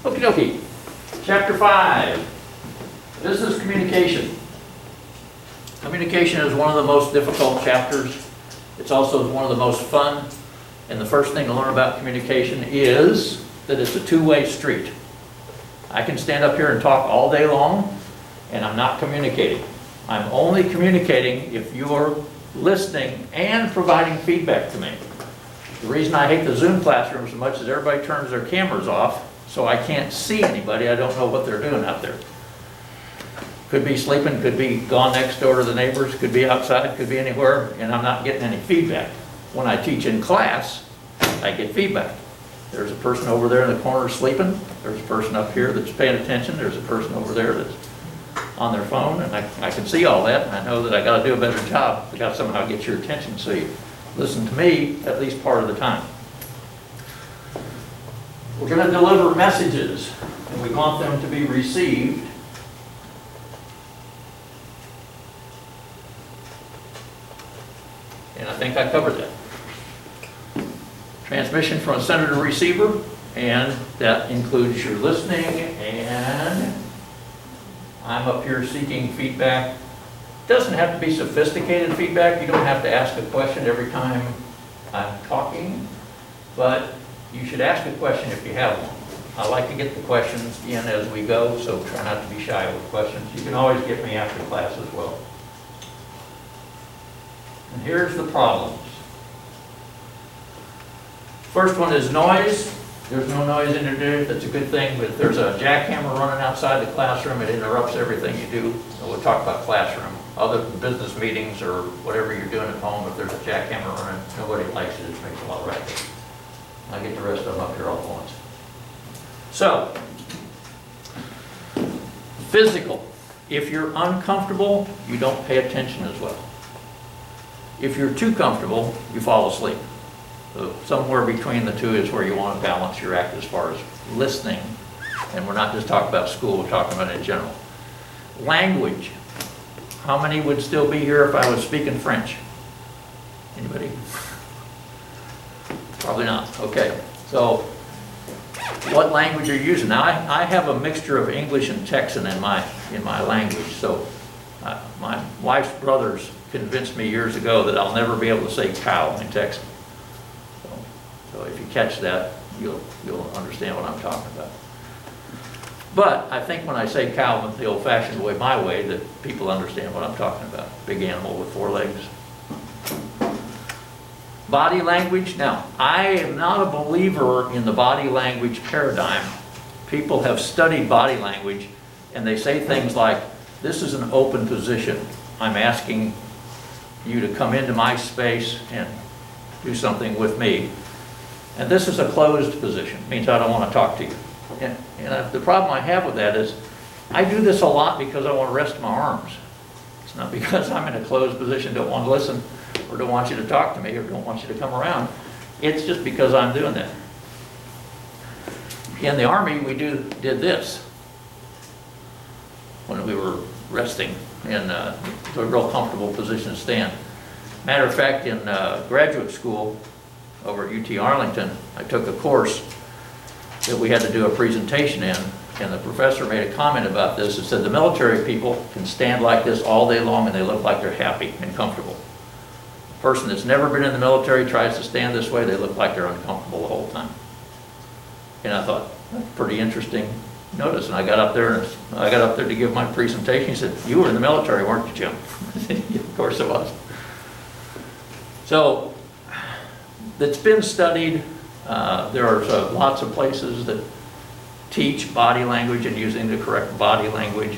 Okie dokie. Chapter 5, business communication. Communication is one of the most difficult chapters. It's also one of the most fun. And the first thing to learn about communication is that it's a two-way street. I can stand up here and talk all day long, and I'm not communicating. I'm only communicating if you're listening and providing feedback to me. The reason I hate the Zoom classroom so much is everybody turns their cameras off, so I can't see anybody. I don't know what they're doing out there. Could be sleeping, could be gone next door to the neighbors, could be outside, could be anywhere, and I'm not getting any feedback. When I teach in class, I get feedback. There's a person over there in the corner sleeping. There's a person up here that's paying attention. There's a person over there that's on their phone, and I can see all that, and I know that I got to do a better job. I got to somehow get your attention so you listen to me at least part of the time. We're going to deliver messages, and we want them to be received. And I think I covered that. Transmission from a sender to receiver, and that includes your listening, and I'm up here seeking feedback. It doesn't have to be sophisticated feedback. You don't have to ask a question every time I'm talking, but you should ask a question if you have one. I like to get the questions in as we go, so try not to be shy with questions. You can always get me after class as well. And here's the problems. First one is noise. There's no noise in there. That's a good thing. But if there's a jackhammer running outside the classroom, it interrupts everything you do. And we'll talk about classroom. Other than business meetings or whatever you're doing at home, if there's a jackhammer running, nobody likes it. It makes a lot of racket. I'll get the rest of them up here all at once. So, physical. If you're uncomfortable, you don't pay attention as well. If you're too comfortable, you fall asleep. So somewhere between the two is where you want to balance your act as far as listening. And we're not just talking about school, we're talking about it in general. Language. How many would still be here if I was speaking French? Anybody? Probably not. Okay. So what language are you using? Now I have a mixture of English and Texan in my language. So my wife's brothers convinced me years ago that I'll never be able to say cow in Texan. So if you catch that, you'll understand what I'm talking about. But I think when I say cow the old-fashioned way, my way, that people understand what I'm talking about. Big animal with 4 legs. Body language. Now, I am not a believer in the body language paradigm. People have studied body language, and they say things like, this is an open position. I'm asking you to come into my space and do something with me. And this is a closed position. It means I don't want to talk to you. And the problem I have with that is I do this a lot because I want to rest my arms. It's not because I'm in a closed position, don't want to listen, or don't want you to talk to me, or don't want you to come around. It's just because I'm doing that. In the Army, we did this when we were resting in a real comfortable position to stand. Matter of fact, in graduate school over at UT Arlington, I took a course that we had to do a presentation in, and the professor made a comment about this. It said the military people can stand like this all day long and they look like they're happy and comfortable. A person that's never been in the military tries to stand this way, they look like they're uncomfortable the whole time. And I thought, that's pretty interesting notice. And I got up there to give my presentation. He said, you were in the military, weren't you, Jim? Of course I was. So, it's been studied. There are lots of places that teach body language and using the correct body language.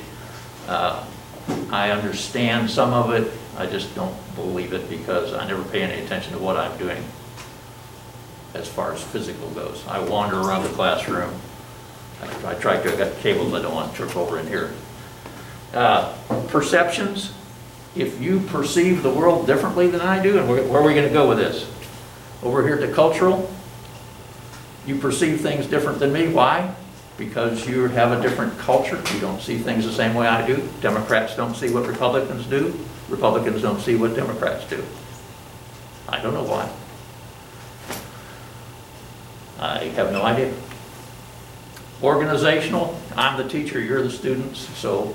I understand some of it. I just don't believe it because I never pay any attention to what I'm doing as far as physical goes. I wander around the classroom. I got cables I don't want to trip over in here. Perceptions. If you perceive the world differently than I do, and where are we going to go with this? Over here to cultural. You perceive things different than me. Why? Because you have a different culture. You don't see things the same way I do. Democrats don't see what Republicans do. Republicans don't see what Democrats do. I don't know why. I have no idea. Organizational, I'm the teacher, you're the students, so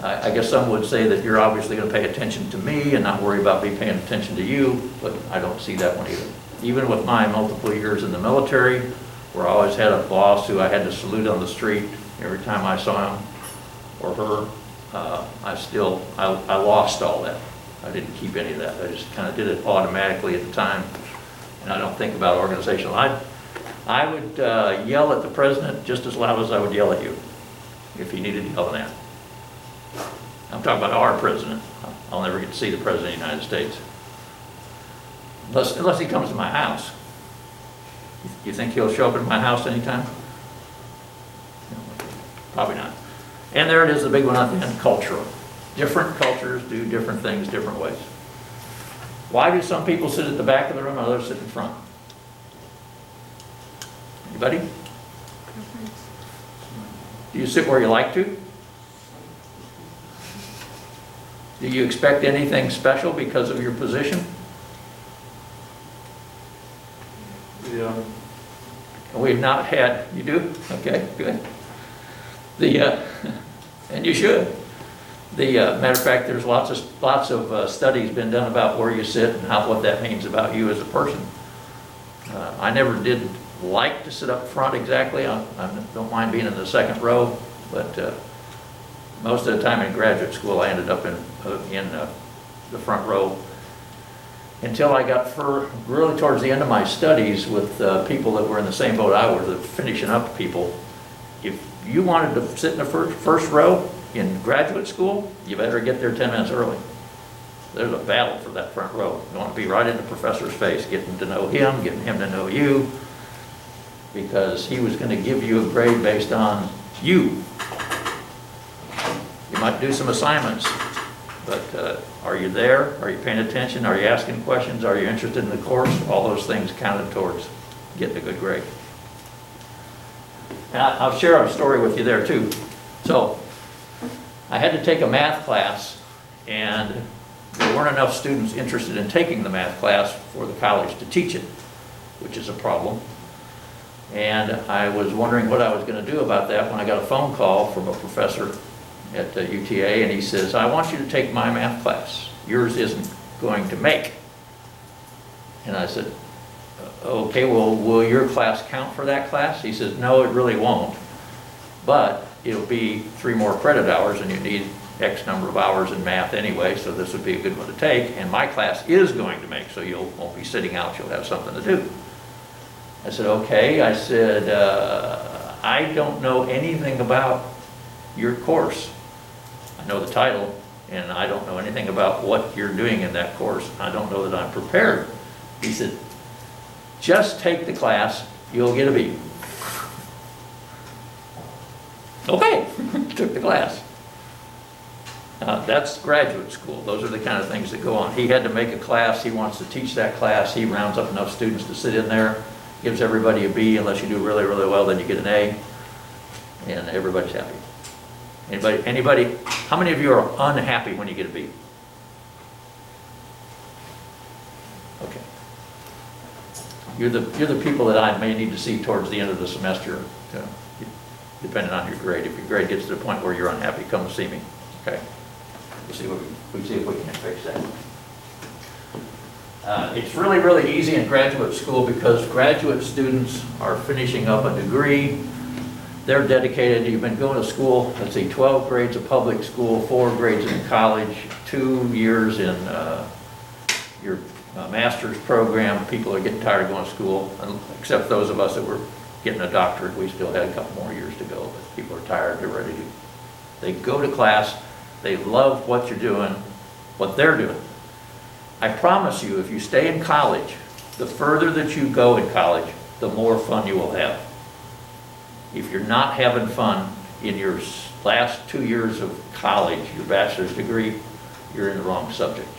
I guess some would say that you're obviously going to pay attention to me and not worry about me paying attention to you, but I don't see that one either. Even with my multiple years in the military, where I always had a boss who I had to salute on the street every time I saw him or her, I lost all that. I didn't keep any of that. I just kind of did it automatically at the time, and I don't think about organizational. I would yell at the president just as loud as I would yell at you if he needed yelling at. I'm talking about our president. I'll never get to see the president of the United States. Unless he comes to my house. You think he'll show up at my house anytime? Probably not. And there it is, the big one at the end, cultural. Different cultures do different things different ways. Why do some people sit at the back of the room and others sit in front? Anybody? Do you sit where you like to? Do you expect anything special because of your position? Yeah. We've not had, you do? Okay, good. And you should. Matter of fact, there's lots of studies been done about where you sit and what that means about you as a person. I never did like to sit up front exactly. I don't mind being in the second row, but most of the time in graduate school, I ended up in the front row until I got really towards the end of my studies with people that were in the same boat I was, finishing up people. If you wanted to sit in the first row in graduate school, you better get there 10 minutes early. There's a battle for that front row. You want to be right in the professor's face, getting to know him, getting him to know you, because he was going to give you a grade based on you. You might do some assignments, but are you there? Are you paying attention? Are you asking questions? Are you interested in the course? All those things counted towards getting a good grade. And I'll share a story with you there too. So I had to take a math class, and there weren't enough students interested in taking the math class for the college to teach it, which is a problem. And I was wondering what I was going to do about that when I got a phone call from a professor at UTA, and he says, I want you to take my math class. Yours isn't going to make. And I said, okay, well, will your class count for that class? He says, no, it really won't. But it'll be 3 more credit hours, and you need X number of hours in math anyway, so this would be a good one to take. And my class is going to make, so you won't be sitting out, you'll have something to do. I said, okay. I said, I don't know anything about your course. I know the title, and I don't know anything about what you're doing in that course. I don't know that I'm prepared. He said, just take the class, you'll get a B. Okay, took the class. That's graduate school. Those are the kind of things that go on. He had to make a class, he wants to teach that class, he rounds up enough students to sit in there, gives everybody a B. Unless you do really, really well, then you get an A, and everybody's happy. Anybody, how many of you are unhappy when you get a B? Okay. You're the people that I may need to see towards the end of the semester, depending on your grade. If your grade gets to the point where you're unhappy, come and see me. Okay. We'll see if we can fix that. It's really, really easy in graduate school because graduate students are finishing up a degree. They're dedicated. You've been going to school, let's see, 12 grades of public school, 4 grades in college, 2 years in your master's program. People are getting tired of going to school, except those of us that were getting a doctorate. We still had a couple more years to go, but people are tired. They're ready to. They go to class. They love what you're doing, what they're doing. I promise you, if you stay in college, the further that you go in college, the more fun you will have. If you're not having fun in your last 2 years of college, your bachelor's degree, you're in the wrong subject.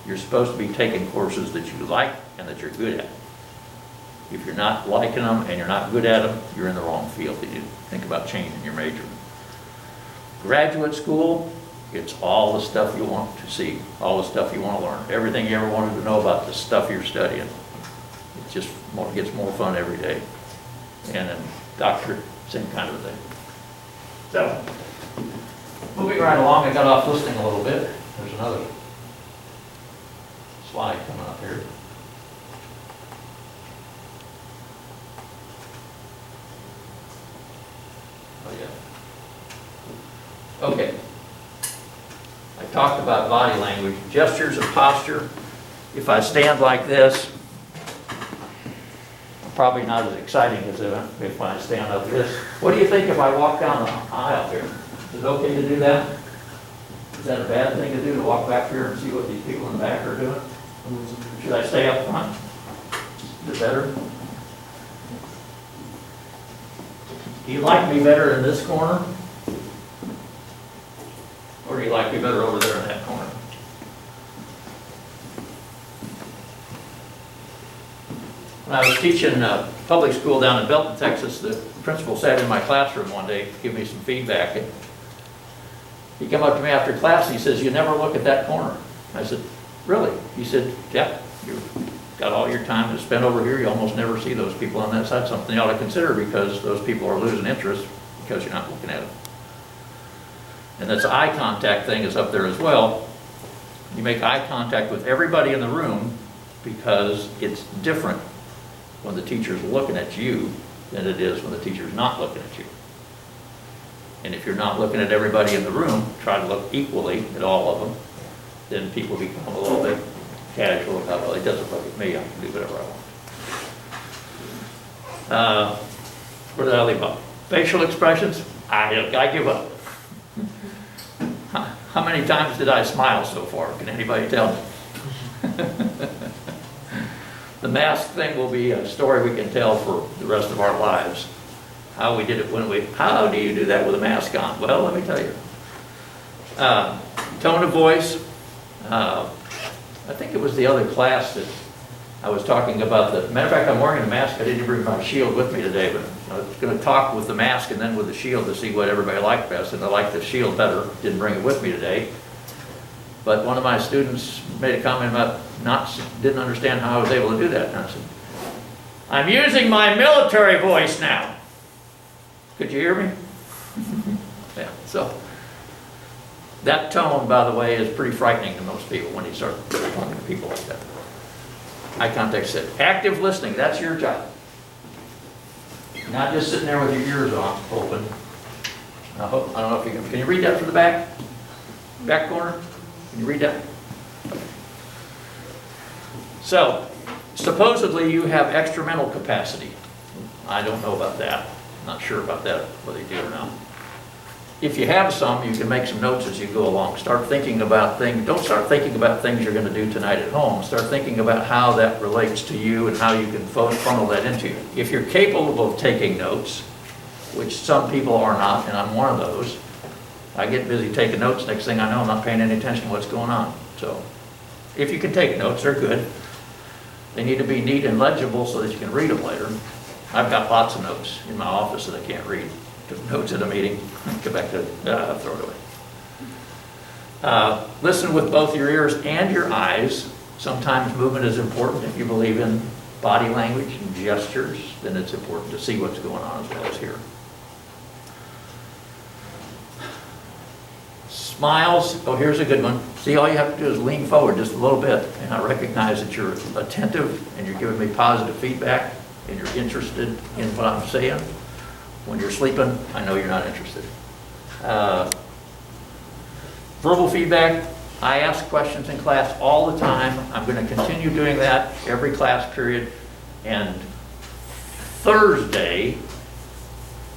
You're supposed to be taking courses that you like and that you're good at. If you're not liking them and you're not good at them, you're in the wrong field. You need to think about changing your major. Graduate school, it's all the stuff you want to see, all the stuff you want to learn, everything you ever wanted to know about the stuff you're studying. It just gets more fun every day. And then doctorate, same kind of thing. So, moving right along, I got off listening a little bit. There's another slide coming up here. Oh, yeah. Okay. I talked about body language, gestures and posture. If I stand like this, probably not as exciting as if I stand up this. What do you think if I walk down the aisle here? Is it okay to do that? Is that a bad thing to do, to walk back here and see what these people in the back are doing? Should I stay up front? Is it better? Do you like me better in this corner? Or do you like me better over there in that corner? When I was teaching public school down in Belton, Texas, the principal sat in my classroom one day to give me some feedback. And he came up to me after class and he says, "You never look at that corner." I said, "Really?" He said, "Yeah, you've got all your time to spend over here. You almost never see those people on that side. Something you ought to consider, because those people are losing interest because you're not looking at them." And this eye contact thing is up there as well. You make eye contact with everybody in the room because it's different when the teacher's looking at you than it is when the teacher's not looking at you. And if you're not looking at everybody in the room, try to look equally at all of them, then people become a little bit casual about, "Well, it doesn't look at me, I can do whatever I want." Where did I leave off? Facial expressions, I give up. How many times did I smile so far? Can anybody tell me? The mask thing will be a story we can tell for the rest of our lives. How we did it how do you do that with a mask on? Well, let me tell you. Tone of voice. I think it was the other class that I was talking about. Matter of fact, I'm wearing a mask. I didn't bring my shield with me today, but I was going to talk with the mask and then with the shield to see what everybody liked best, and I liked the shield better. Didn't bring it with me today. But one of my students made a comment about didn't understand how I was able to do that. And I said, "I'm using my military voice now." Could you hear me? Yeah, so that tone, by the way, is pretty frightening to most people when you start talking to people like that. Eye contact said, active listening, that's your job. Not just sitting there with your ears open. I don't know if you can you read that from the back? Back corner? Can you read that? Okay. So, supposedly you have extra mental capacity. I don't know about that. Not sure about that, whether you do or not. If you have some, you can make some notes as you go along. Start thinking about things. Don't start thinking about things you're going to do tonight at home. Start thinking about how that relates to you and how you can funnel that into you. If you're capable of taking notes, which some people are not, and I'm one of those, I get busy taking notes. Next thing I know, I'm not paying any attention to what's going on. So if you can take notes, they're good. They need to be neat and legible so that you can read them later. I've got lots of notes in my office that I can't read. Took notes at a meeting, go back to throw it away. Listen with both your ears and your eyes. Sometimes movement is important. If you believe in body language and gestures, then it's important to see what's going on as well as hear. Smiles, oh, here's a good one. See, all you have to do is lean forward just a little bit, and I recognize that you're attentive and you're giving me positive feedback and you're interested in what I'm saying. When you're sleeping, I know you're not interested. Verbal feedback, I ask questions in class all the time. I'm going to continue doing that every class period. And Thursday,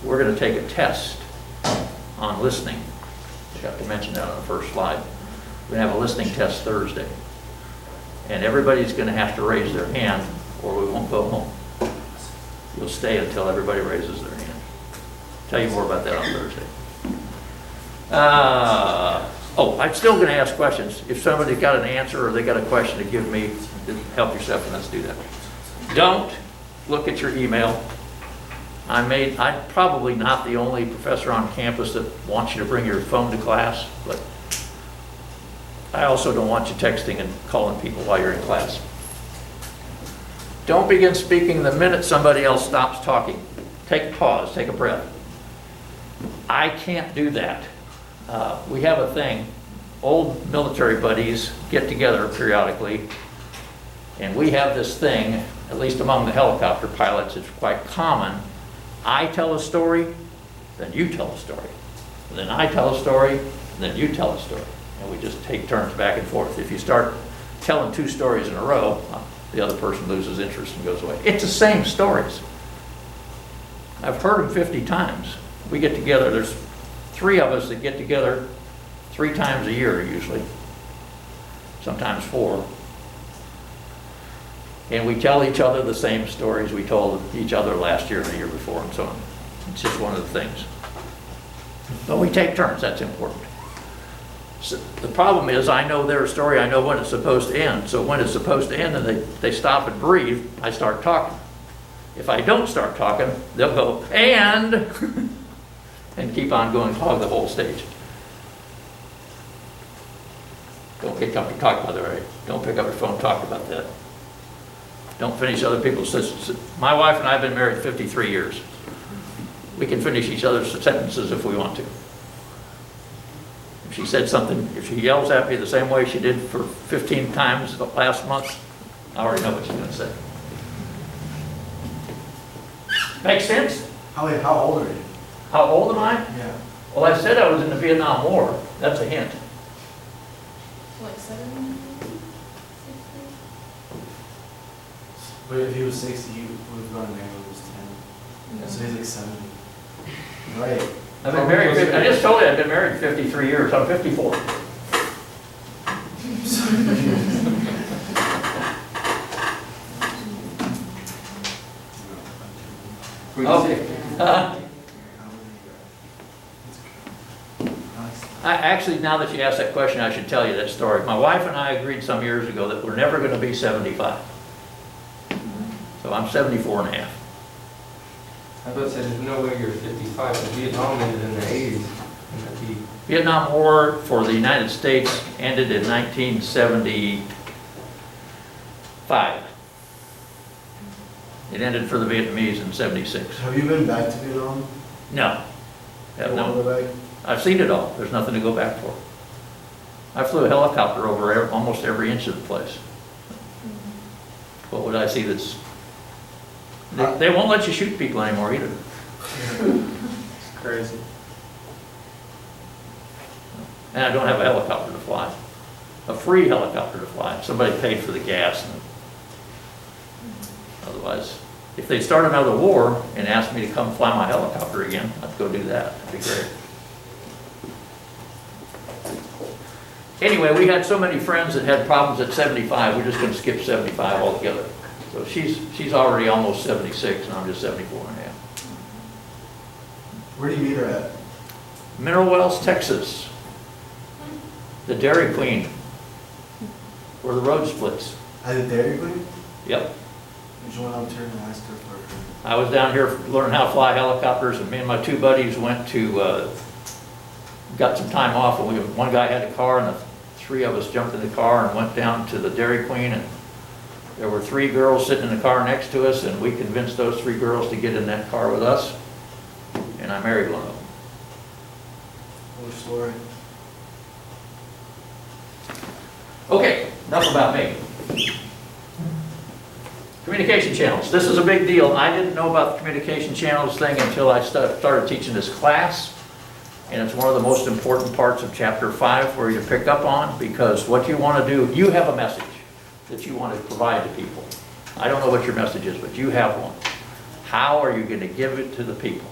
we're going to take a test on listening. I forgot to mention that on the first slide. We're going to have a listening test Thursday. And everybody's going to have to raise their hand or we won't go home. You'll stay until everybody raises their hand. Tell you more about that on Thursday. I'm still going to ask questions. If somebody's got an answer or they got a question to give me, help yourself and let's do that. Don't look at your email. I'm probably not the only professor on campus that wants you to bring your phone to class, but I also don't want you texting and calling people while you're in class. Don't begin speaking the minute somebody else stops talking. take a pause, take a breath. I can't do that. We have a thing, old military buddies get together periodically, and we have this thing, at least among the helicopter pilots, it's quite common. I tell a story, then you tell a story. Then I tell a story, then you tell a story. And we just take turns back and forth. If you start telling two stories in a row, the other person loses interest and goes away. It's the same stories. I've heard them 50 times. We get together, there's 3 of us that get together 3 times a year usually, sometimes 4. And we tell each other the same stories we told each other last year and the year before and so on. It's just one of the things. But we take turns, that's important. So the problem is I know their story, I know when it's supposed to end. So when it's supposed to end and they stop and breathe, I start talking. If I don't start talking, they'll go, and keep on going, hog the whole stage. Don't get up to talk, by the way. Don't pick up your phone and talk about that. Don't finish other people's sentences. My wife and I have been married 53 years. We can finish each other's sentences if we want to. If she said something, if she yells at me the same way she did for 15 times the last month, I already know what she's going to say. Make sense? How old are you? How old am I? Yeah. Well, I said I was in the Vietnam War. That's a hint. Like 7? But if he was 60, you would have gone in there when he was 10. So he's like 70. Right. I've been married, I just told you I've been married 53 years. I'm 54. Okay. Actually, now that you asked that question, I should tell you that story. My wife and I agreed some years ago that we're never going to be 75. So I'm 74 and a half. I thought there's no way you're 55, but Vietnam ended in the 80s. Vietnam War for the United States ended in 1975. It ended for the Vietnamese in 76. Have you been back to Vietnam? No. Have You no. wanna go back? I've seen it all. There's nothing to go back for. I flew a helicopter over almost every inch of the place. What would I see that's... They won't let you shoot people anymore either. It's crazy. And I don't have a helicopter to fly. A free helicopter to fly. Somebody paid for the gas. And otherwise, if they start another war and ask me to come fly my helicopter again, I'd go do that. That'd be great. Anyway, we had so many friends that had problems at 75, we're just going to skip 75 altogether. So she's already almost 76, and I'm just 74 and a half. Where do you meet her at? Mineral Wells, Texas. The Dairy Queen, where the road splits. At the Dairy Queen? Yep. Did you want to turn and ask her for her? I was down here learning how to fly helicopters, and me and my 2 buddies went to, got some time off, and one guy had a car, and the 3 of us jumped in the car and went down to the Dairy Queen, and there were 3 girls sitting in the car next to us, and we convinced those 3 girls to get in that car with us, and I married one of them. What story? Okay, enough about me. Communication channels. This is a big deal. I didn't know about the communication channels thing until I started teaching this class. And it's one of the most important parts of Chapter 5 for you to pick up on, because what you want to do, you have a message that you want to provide to people. I don't know what your message is, but you have one. How are you going to give it to the people?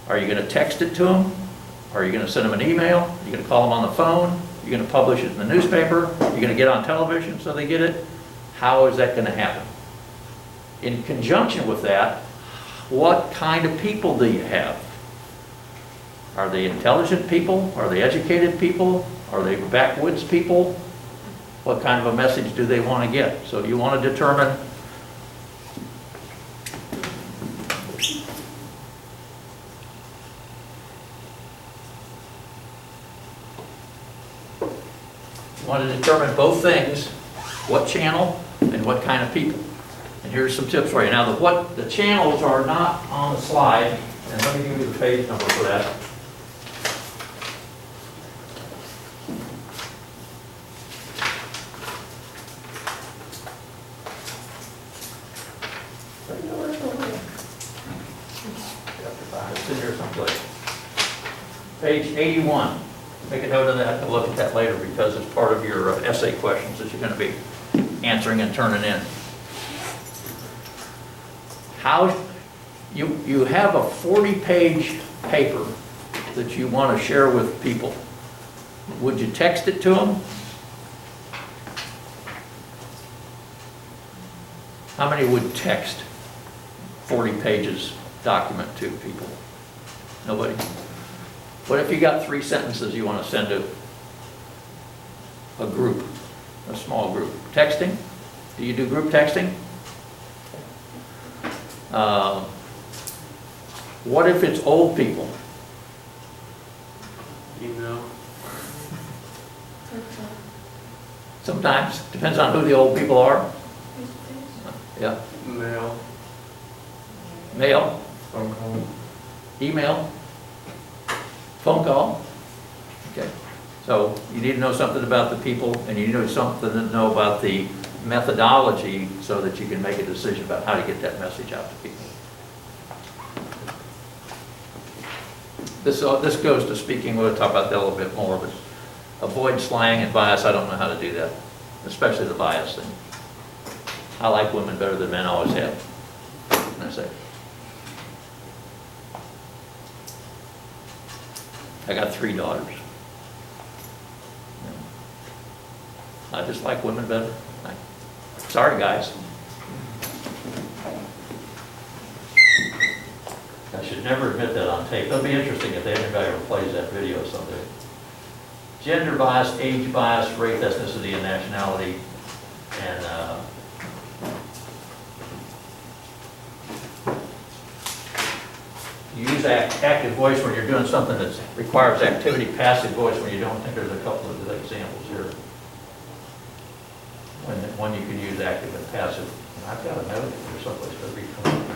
Are you going to text it to them? Are you going to send them an email? Are you going to call them on the phone? You're going to publish it in the newspaper? You're going to get on television so they get it? How is that going to happen? In conjunction with that, what kind of people do you have? Are they intelligent people? Are they educated people? Are they backwoods people? What kind of a message do they want to get? So you want to determine both things, what channel and what kind of people. And here's some tips for you. Now, the channels are not on the slide, and let me give you the page number for that. It's in here someplace. Page 81. Make a note of that, and look at that later, because it's part of your essay questions that you're going to be answering and turning in. How, you have a 40-page paper that you want to share with people. Would you text it to them? How many would text 40 pages document to people? Nobody? What if you got 3 sentences you want to send to a group, a small group? Texting? Do you do group texting? What if it's old people? Email. Sometimes, depends on who the old people are. Yeah. Mail. Mail, Phone call. email, phone call. Okay. So you need to know something about the people, and you need something to know about the methodology so that you can make a decision about how to get that message out to people. This goes to speaking. We'll talk about that a little bit more, but avoid slang and bias. I don't know how to do that, especially the bias thing. I like women better than men always have. What can I say? I got 3 daughters. I just like women better. Sorry, guys. I should never admit that on tape. It'll be interesting if anybody ever plays that video someday. Gender bias, age bias, race, ethnicity, and nationality, and you use active voice when you're doing something that requires activity, passive voice when you don't. Think there's a couple of examples here. When you can use active and passive. And I've got a note here someplace to read from.